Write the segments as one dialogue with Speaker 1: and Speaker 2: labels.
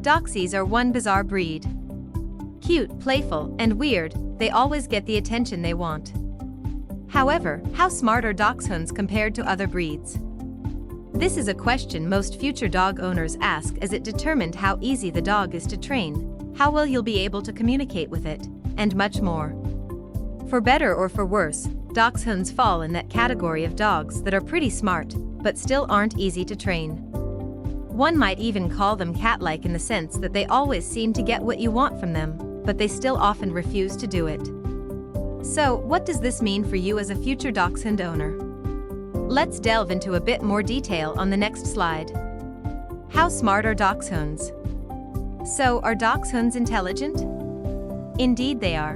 Speaker 1: Doxies are one bizarre breed. Cute, playful, and weird, they always get the attention they want. However, how smart are Dachshunds compared to other breeds? This is a question most future dog owners ask, as it determines how easy the dog is to train, how well you'll be able to communicate with it, and much more. For better or for worse, Dachshunds fall in that category of dogs that are pretty smart, but still aren't easy to train. One might even call them cat-like in the sense that they always seem to get what you want from them, but they still often refuse to do it. So, what does this mean for you as a future Dachshund owner? Let's delve into a bit more detail on the next slide. How smart are Dachshunds? So, are Dachshunds intelligent? Indeed they are.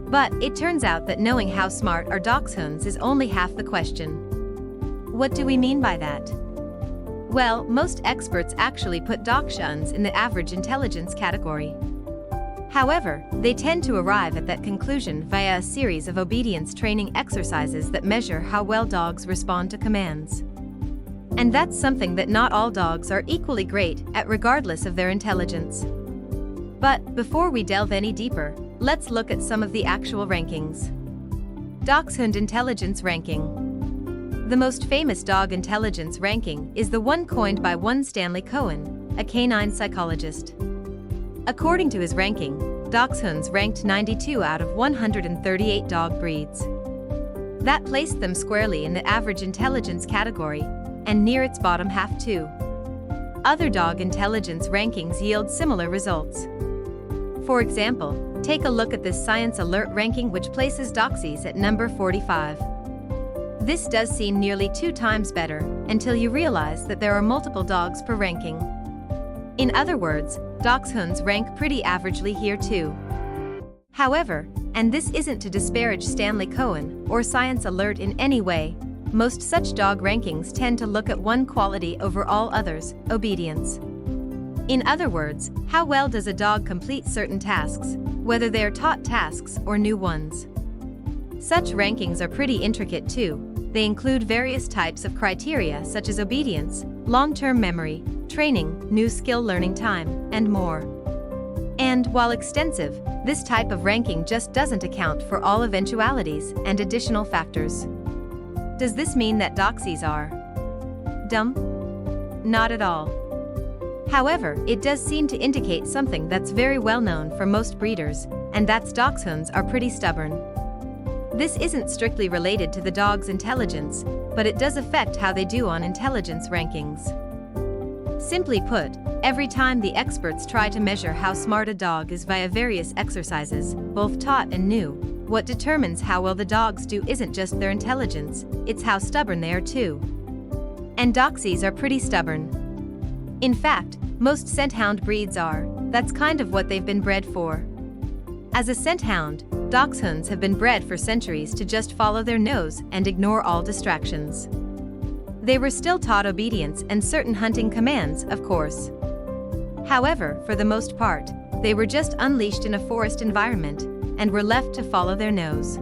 Speaker 1: But it turns out that knowing how smart are Dachshunds is only half the question. What do we mean by that? Well, most experts actually put Dachshunds in the average intelligence category. However, they tend to arrive at that conclusion via a series of obedience training exercises that measure how well dogs respond to commands. And that's something that not all dogs are equally great at, regardless of their intelligence. But before we delve any deeper, let's look at some of the actual rankings. Dachshund Intelligence Ranking. The most famous dog intelligence ranking is the one coined by one Stanley Cohen, a canine psychologist. According to his ranking, Dachshunds ranked 92 out of 138 dog breeds. That placed them squarely in the average intelligence category, and near its bottom half too. Other dog intelligence rankings yield similar results. For example, take a look at this Science Alert ranking, which places Doxies at number 45. This does seem nearly 2 times better, until you realize that there are multiple dogs per ranking. In other words, Dachshunds rank pretty averagely here too. However, and this isn't to disparage Stanley Cohen or Science Alert in any way, most such dog rankings tend to look at one quality over all others: obedience. In other words, how well does a dog complete certain tasks, whether they are taught tasks or new ones. Such rankings are pretty intricate too. They include various types of criteria such as obedience, long-term memory, training, new skill learning time, and more. And while extensive, this type of ranking just doesn't account for all eventualities and additional factors. Does this mean that Doxies are dumb? Not at all. However, it does seem to indicate something that's very well known for most breeders, and that's Dachshunds are pretty stubborn. This isn't strictly related to the dog's intelligence, but it does affect how they do on intelligence rankings. Simply put, every time the experts try to measure how smart a dog is via various exercises, both taught and new, what determines how well the dogs do isn't just their intelligence, it's how stubborn they are too. And Doxies are pretty stubborn. In fact, most scent hound breeds are. That's kind of what they've been bred for. As a scent hound, Dachshunds have been bred for centuries to just follow their nose and ignore all distractions. They were still taught obedience and certain hunting commands, of course. However, for the most part, they were just unleashed in a forest environment and were left to follow their nose.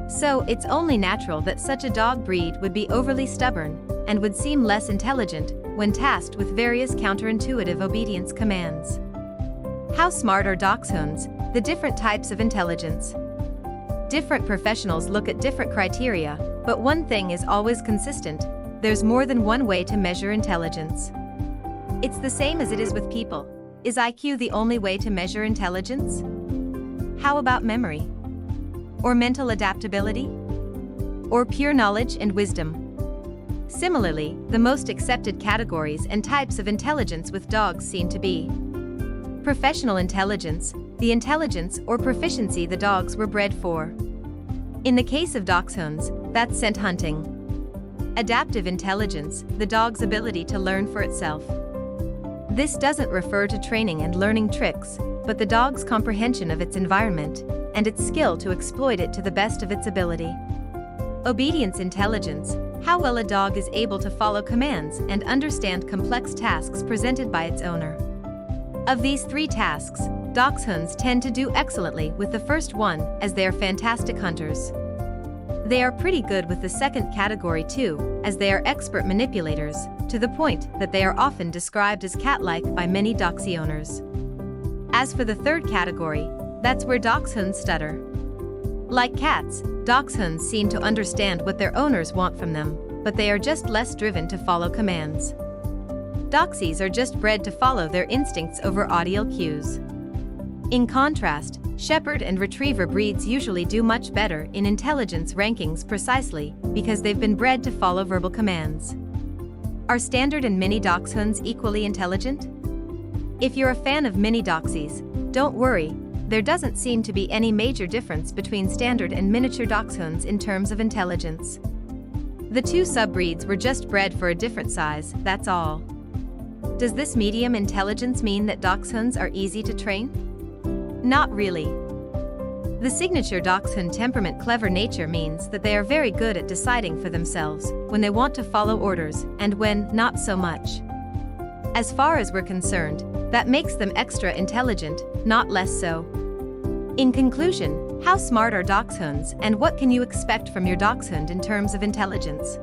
Speaker 1: So it's only natural that such a dog breed would be overly stubborn and would seem less intelligent when tasked with various counterintuitive obedience commands. How smart are Dachshunds? The different types of intelligence. Different professionals look at different criteria, but one thing is always consistent: there's more than one way to measure intelligence. It's the same as it is with people. Is IQ the only way to measure intelligence? How about memory? Or mental adaptability? Or pure knowledge and wisdom? Similarly, the most accepted categories and types of intelligence with dogs seem to be professional intelligence, the intelligence or proficiency the dogs were bred for. In the case of Dachshunds, that's scent hunting. Adaptive intelligence, the dog's ability to learn for itself. This doesn't refer to training and learning tricks, but the dog's comprehension of its environment and its skill to exploit it to the best of its ability. Obedience intelligence, how well a dog is able to follow commands and understand complex tasks presented by its owner. Of these 3 tasks, Dachshunds tend to do excellently with the first one, as they are fantastic hunters. They are pretty good with the second category too, as they are expert manipulators, to the point that they are often described as cat-like by many Doxie owners. As for the third category, that's where Dachshunds stutter. Like cats, Dachshunds seem to understand what their owners want from them, but they are just less driven to follow commands. Doxies are just bred to follow their instincts over audio cues. In contrast, Shepherd and Retriever breeds usually do much better in intelligence rankings precisely because they've been bred to follow verbal commands. Are Standard and Mini Dachshunds equally intelligent? If you're a fan of Mini Doxies, don't worry, there doesn't seem to be any major difference between Standard and Miniature Dachshunds in terms of intelligence. The two subbreeds were just bred for a different size, that's all. Does this medium intelligence mean that Dachshunds are easy to train? Not really. The signature Dachshund temperament clever nature means that they are very good at deciding for themselves when they want to follow orders and when not so much. As far as we're concerned, that makes them extra intelligent, not less so. In conclusion, how smart are Dachshunds and what can you expect from your Dachshund in terms of intelligence?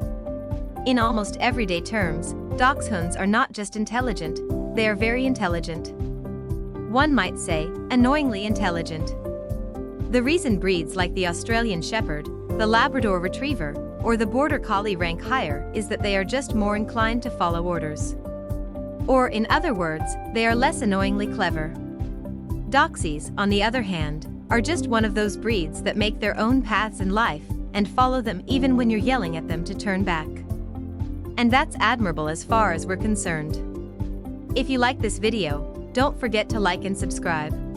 Speaker 1: In almost everyday terms, Dachshunds are not just intelligent, they are very intelligent. One might say, annoyingly intelligent. The reason breeds like the Australian Shepherd, the Labrador Retriever, or the Border Collie rank higher is that they are just more inclined to follow orders. Or, in other words, they are less annoyingly clever. Doxies, on the other hand, are just one of those breeds that make their own paths in life and follow them even when you're yelling at them to turn back. And that's admirable as far as we're concerned. If you like this video, don't forget to like and subscribe.